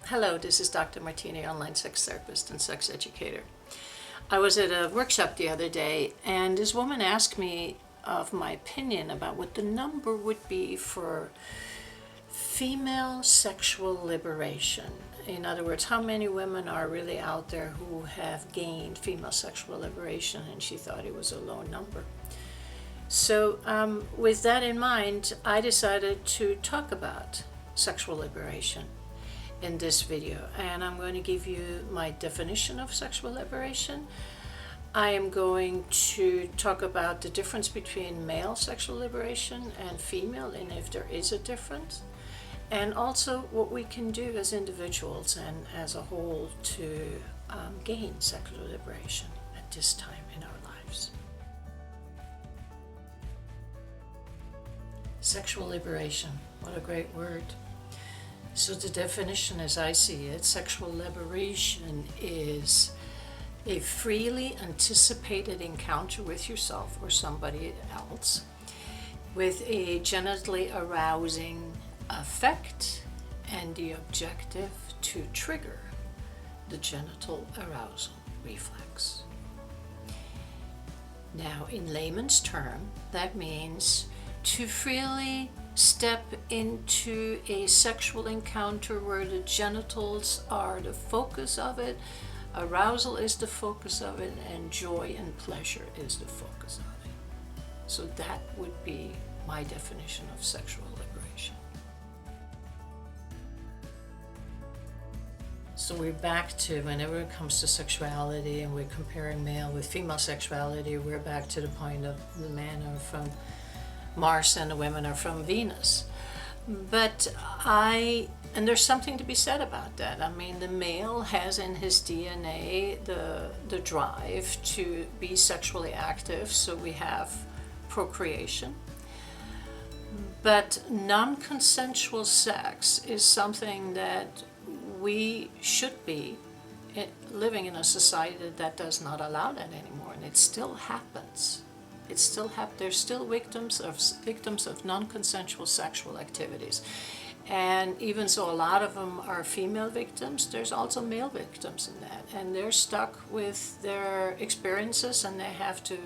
Hello, this is Dr. Martina, online sex therapist and sex educator. I was at a workshop the other day, and this woman asked me of my opinion about what the number would be for female sexual liberation. In other words, how many women are really out there who have gained female sexual liberation, and she thought it was a low number. So with that in mind, I decided to talk about sexual liberation in this video, and I'm going to give you my definition of sexual liberation. I am going to talk about the difference between male sexual liberation and female, and if there is a difference, and also what we can do as individuals and as a whole to gain sexual liberation at this time in our lives. Sexual liberation, what a great word. So the definition as I see it, sexual liberation is a freely anticipated encounter with yourself or somebody else with a genitally arousing effect and the objective to trigger the genital arousal reflex. Now, in layman's term, that means to freely step into a sexual encounter where the genitals are the focus of it, arousal is the focus of it, and joy and pleasure is the focus of it. So that would be my definition of sexual liberation. So we're back to, whenever it comes to sexuality and we're comparing male with female sexuality, we're back to the point of the men are from Mars and the women are from Venus. But and there's something to be said about that. I mean, the male has in his DNA the drive to be sexually active, so we have procreation. But non-consensual sex is something that we should be living in a society that does not allow that anymore, and it still happens. There's still victims of non-consensual sexual activities, and even so, a lot of them are female victims. There's also male victims in that, and they're stuck with their experiences, and they have to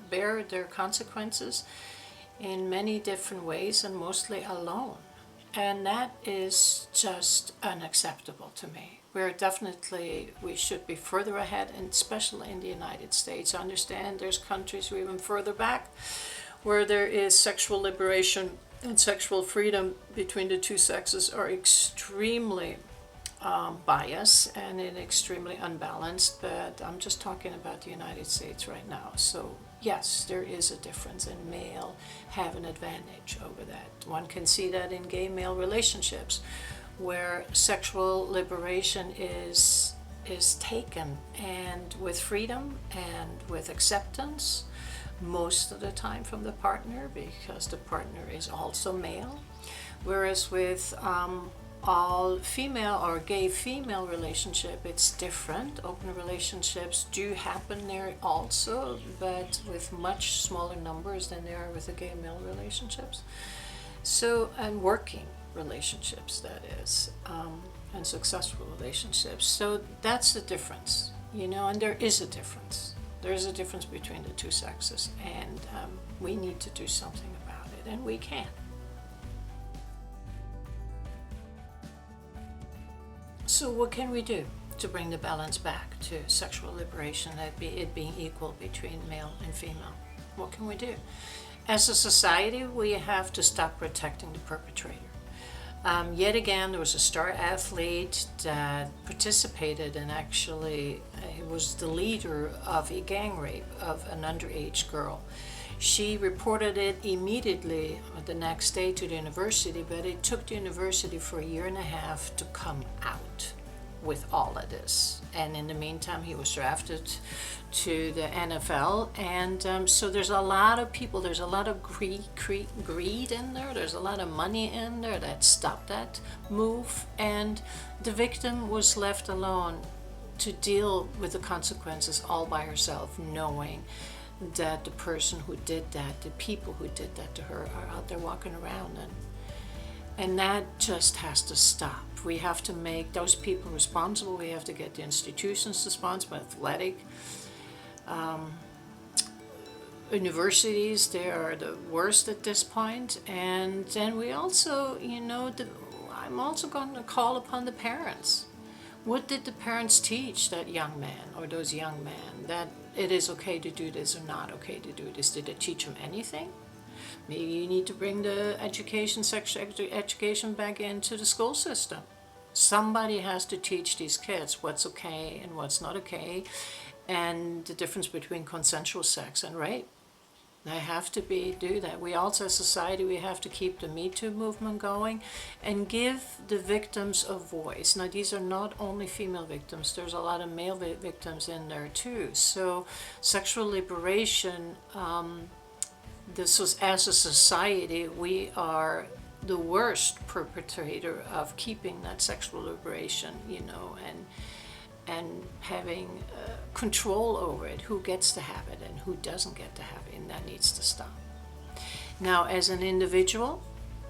bear their consequences in many different ways, and mostly alone. And that is just unacceptable to me. We should be further ahead, and especially in the United States. I understand there's countries who are even further back where there is sexual liberation and sexual freedom between the two sexes are extremely biased and extremely unbalanced, but I'm just talking about the United States right now. So yes, there is a difference, and male have an advantage over that. One can see that in gay male relationships, where sexual liberation is taken, and with freedom and with acceptance most of the time from the partner, because the partner is also male. Whereas with all female or gay female relationship, it's different. Open relationships do happen there also, but with much smaller numbers than there are with the gay male relationships. So, and working relationships, that is, and successful relationships. So that's the difference, and there is a difference. There is a difference between the two sexes, and we need to do something about it, and we can. So what can we do to bring the balance back to sexual liberation, it being equal between male and female? What can we do? As a society, we have to stop protecting the perpetrator. Yet again, there was a star athlete that participated, and actually was the leader of a gang rape of an underage girl. She reported it immediately the next day to the university, but it took the university for 1.5 years to come out with all of this. And in the meantime, he was drafted to the NFL, and so there's a lot of people, there's a lot of greed in there, there's a lot of money in there that stopped that move, and the victim was left alone to deal with the consequences all by herself, knowing that the person who did that, the people who did that to her, are out there walking around, and that just has to stop. we have to make those people responsible, we have to get the institutions responsible, athletic, universities, they are the worst at this point. And then we also, I'm also going to call upon the parents. What did the parents teach that young man or those young men, that it is okay to do this or not okay to do this? Did they teach them anything? Maybe you need to bring the sexual education back into the school system. Somebody has to teach these kids what's okay and what's not okay, and the difference between consensual sex and rape. They have to do that. We also, as a society, we have to keep the Me Too movement going and give the victims a voice. Now, these are not only female victims. There's a lot of male victims in there too. So sexual liberation, this was, as a society, we are the worst perpetrator of keeping that sexual liberation, and having control over it, who gets to have it and who doesn't get to have it, and that needs to stop. Now, as an individual,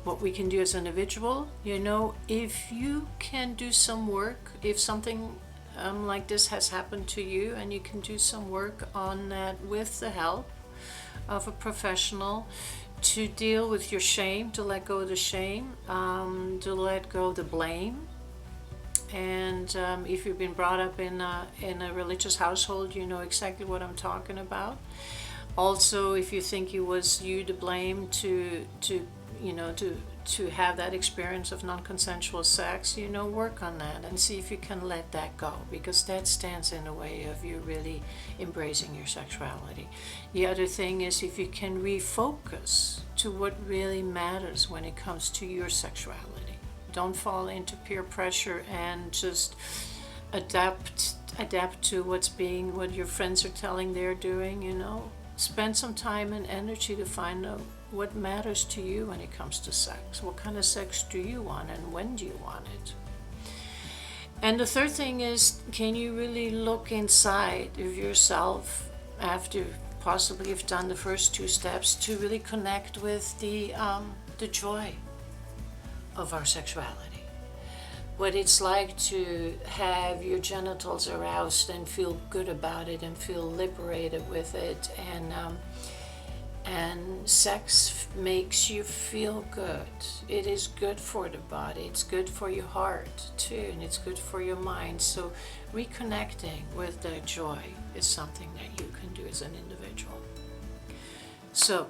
what we can do as an individual, if you can do some work, if something like this has happened to you and you can do some work on that with the help of a professional, to deal with your shame, to let go of the shame, to let go of the blame. And if you've been brought up in a religious household, you know exactly what I'm talking about. Also, if you think it was you to blame to have that experience of non-consensual sex, work on that and see if you can let that go, because that stands in the way of you really embracing your sexuality. The other thing is, if you can refocus to what really matters when it comes to your sexuality. Don't fall into peer pressure and just adapt to what your friends are telling they're doing, Spend some time and energy to find out what matters to you when it comes to sex. What kind of sex do you want, and when do you want it? And the third thing is, can you really look inside of yourself after possibly you've done the first two steps to really connect with the joy of our sexuality? What it's like to have your genitals aroused and feel good about it and feel liberated with it, and sex makes you feel good. It is good for the body, it's good for your heart too, and it's good for your mind. So reconnecting with that joy is something that you can do as an individual. So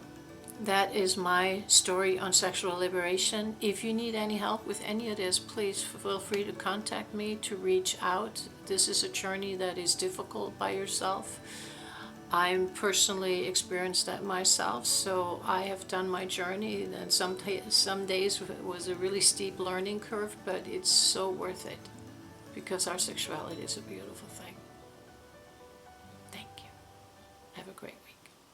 that is my story on sexual liberation. If you need any help with any of this, please feel free to contact me, to reach out. This is a journey that is difficult by yourself. I'm personally experienced that myself, so I have done my journey, and some days it was a really steep learning curve, but it's so worth it, because our sexuality is a beautiful thing. Thank you. Have a great